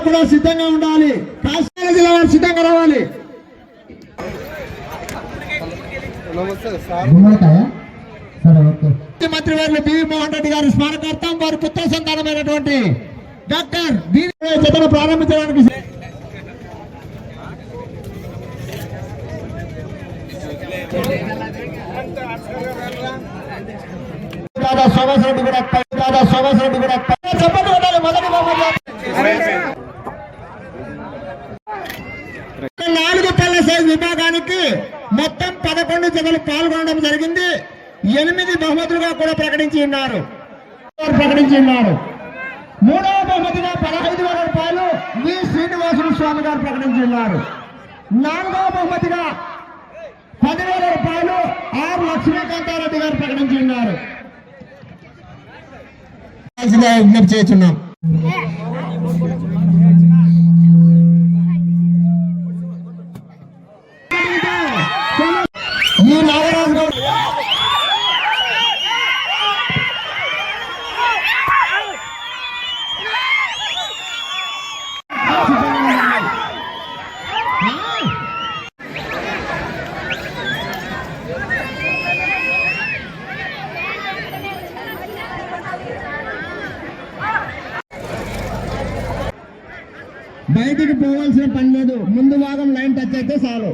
వారు కూడా సిద్ధంగా ఉండాలి. కాకినాడ జిల్లా వారు సిద్ధంగా రావాలి. ముఖ్యమంత్రి వారు బివి మోహన్ రెడ్డి గారి స్మారకార్థం వారి పుత్ర సంతానమైనటువంటి డాక్టర్ జతను ప్రారంభించడానికి సోమేశ్వరరెడ్డి కూడా చెప్పండి ఉండాలి. మొదటి 4 పళ్ళ సైజ్ విభాగానికి మొత్తం 11 జతలు పాల్గొనడం జరిగింది. 8 బహుమతులుగా కూడా ప్రకటించి ఉన్నారు. మూడవ బహుమతిగా 15,000 రూపాయలు వి శ్రీనివాసులు స్వామి గారు ప్రకటించి ఉన్నారు. 4వ బహుమతిగా 10,000 రూపాయలు ఆర్ లక్ష్మీకాంతారెడ్డి గారు ప్రకటించి ఉన్నారు. విజ్ఞప్తి చేస్తున్నాం. ఈ నాగరాజు గారు బయటికి పోవాల్సిన పని లేదు. ముందు భాగం లైన్ టచ్ అయితే చాలు.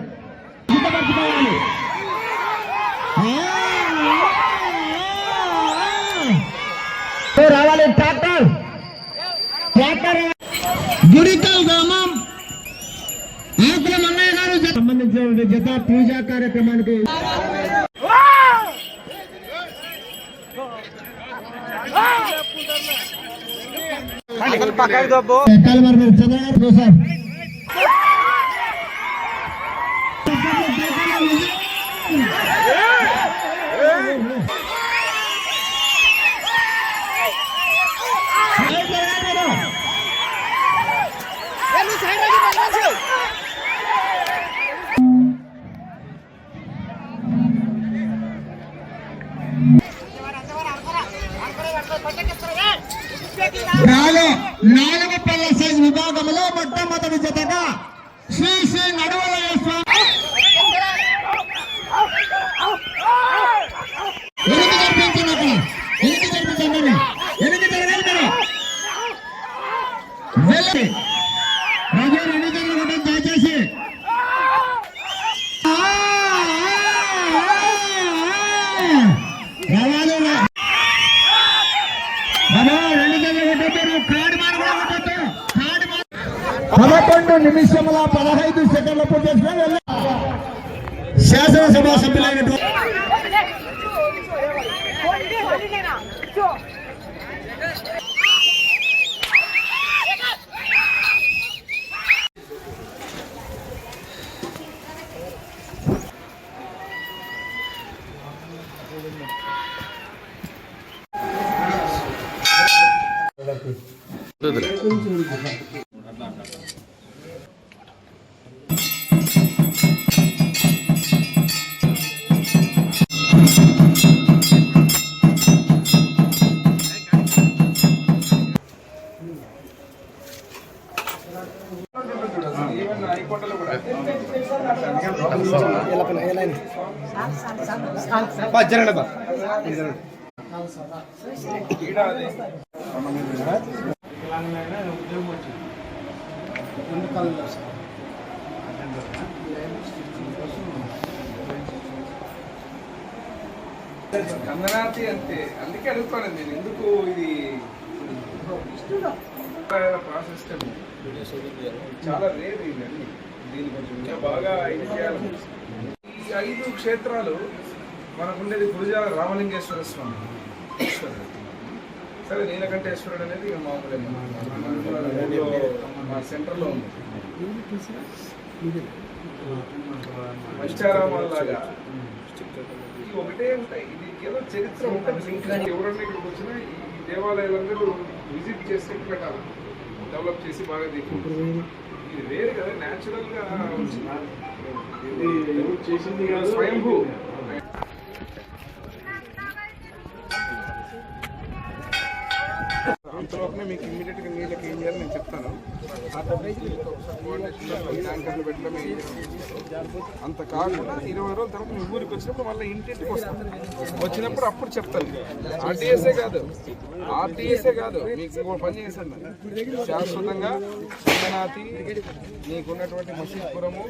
రావాలి. ట్రాక్టర్ గుడికల్ గ్రామం ఆకుల మన్నయ్య గారు సంబంధించిన జత పూజా కార్యక్రమానికి సార్ నాలుగు పళ్ళ సైజ్ విభాగంలో మొట్టమొదటి జతగా శ్రీ శ్రీ నడువలయ్య స్వామి దయచేసి నిమిషముల 15 సెకండ్ల పూర్తి శాసనసభ సభ్యులైనటువంటి గంగనాథి అంతే. అందుకే అడుగుతాను నేను ఎందుకు ఇది ప్రాసెస్ చాలా రేర్ ఇవన్నీ. దీన్ని కొంచెం బాగా ఇది చేయాలి. ఈ 5 క్షేత్రాలు మనకుండేది గురుజాల రామలింగేశ్వర స్వామి ఈశ్వరుడు. సరే నీలకంఠేశ్వరుడు అనేది మామూలుగా మా సెంటర్లో ఉంది. పంచారామాలాగా ఒకటే ఉంటాయి. ఇది ఏదో చరిత్ర ఉంటుంది. ఎవరన్నా ఇక్కడికి వచ్చినా ఈ దేవాలయాలందరూ విజిట్ చేసి పెట్టాలి, డెవలప్ చేసి బాగా దిగుతుంది. ఇది వేరు కదా, న్యాచురల్ గా చేసింది కాదు, స్వయంభూ. అంతలోపనే మీకు ఇమ్మీడియట్గా నీళ్ళకి ఏం చేయాలి నేను చెప్తాను. ట్యాంకర్లు పెట్టడం అంత కాకుండా 20 రోజుల తర్వాత మీ ఊరికి వచ్చినప్పుడు మళ్ళీ ఇంటింటికి వస్తాను. వచ్చినప్పుడు అప్పుడు చెప్తాను. ఆర్టీఎస్ఏ కాదు మీకు ఇంకో పని చేశాను. శాశ్వతంగా చందనాతి నీకున్నటువంటి మసీద్పురము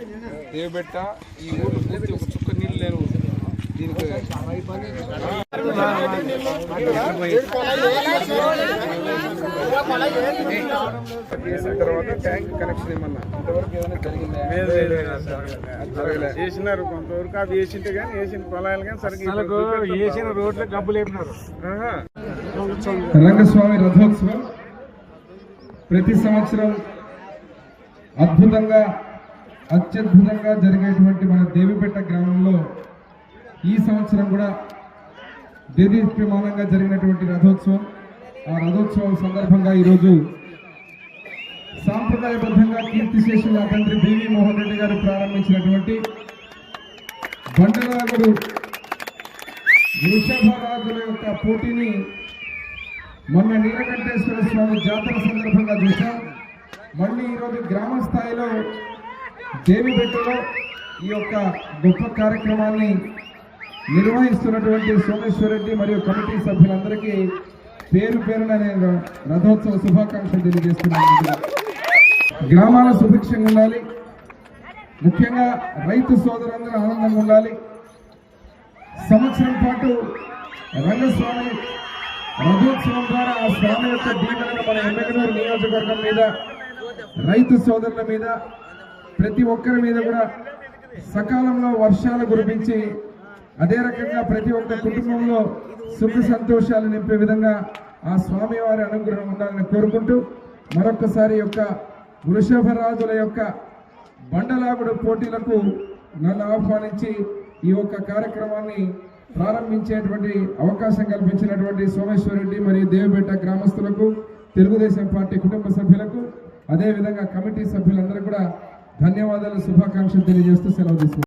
దేవబెట్ట ఈ ఊరు పూర్తి ఒక చుక్క నీళ్ళు లేని ఊరు. దీనికి చేసిన తర్వాత ట్యాంక్ కనెక్షన్ ఏమన్నా ఇంతవరకు ఏమైనా జరిగిందా? చేసినారు కొంతవరకు. అది వేసింటే కానీ వేసిన పొలాలు కానీ సరిగ్గా వేసిన రోడ్లు గబ్బు లేపినారు. రంగస్వామి రథోత్సవం ప్రతి సంవత్సరం అత్యద్భుతంగా జరిగేటువంటి మన దేవిపేట గ్రామంలో ఈ సంవత్సరం కూడా దేదీప్యమానంగా జరిగినటువంటి రథోత్సవం. ఆ రథోత్సవం సందర్భంగా ఈరోజు సాంప్రదాయబద్ధంగా కీర్తిశేషుల తండ్రి బివి మోహన్ రెడ్డి గారు ప్రారంభించినటువంటి బండరాగుడు వృషభరాజుల యొక్క పోటీని మొన్న నీలకంఠేశ్వర స్వామి జాతర సందర్భంగా చూశాం. మళ్ళీ ఈరోజు గ్రామ స్థాయిలో దేవిబెట్టలో ఈ యొక్క గొప్ప కార్యక్రమాన్ని నిర్వహిస్తున్నటువంటి సోమేశ్వరరెడ్డి మరియు కమిటీ సభ్యులందరికీ పేరు పేరున నేను రథోత్సవ శుభాకాంక్షలు తెలియజేస్తున్నాను. గ్రామాల సుభిక్షంగా ఉండాలి, ముఖ్యంగా రైతు సోదరులందరూ ఆనందంగా ఉండాలి. సంవత్సరం పాటు రంగస్వామి రథోత్సవం ద్వారా ఆ స్వామి యొక్క దీవెనను మన ఎమ్మెగనూరు నియోజకవర్గం మీద, రైతు సోదరుల మీద, ప్రతి ఒక్కరి మీద కూడా సకాలంలో వర్షాలు కురిపించి అదే రకంగా ప్రతి ఒక్క కుటుంబంలో సుఖ సంతోషాలు నింపే విధంగా ఆ స్వామివారి అనుగ్రహం ఉండాలని కోరుకుంటూ మరొక్కసారి యొక్క వృషభరాజుల యొక్క బండలాగుడు పోటీలకు నన్ను ఆహ్వానించి ఈ యొక్క కార్యక్రమాన్ని ప్రారంభించేటువంటి అవకాశం కల్పించినటువంటి సోమేశ్వరరెడ్డి మరియు దేవిపేట గ్రామస్తులకు, తెలుగుదేశం పార్టీ కుటుంబ సభ్యులకు, అదేవిధంగా కమిటీ సభ్యులందరూ కూడా ధన్యవాదాలు, శుభాకాంక్షలు తెలియజేస్తూ సెలవు తీసుకుంటారు.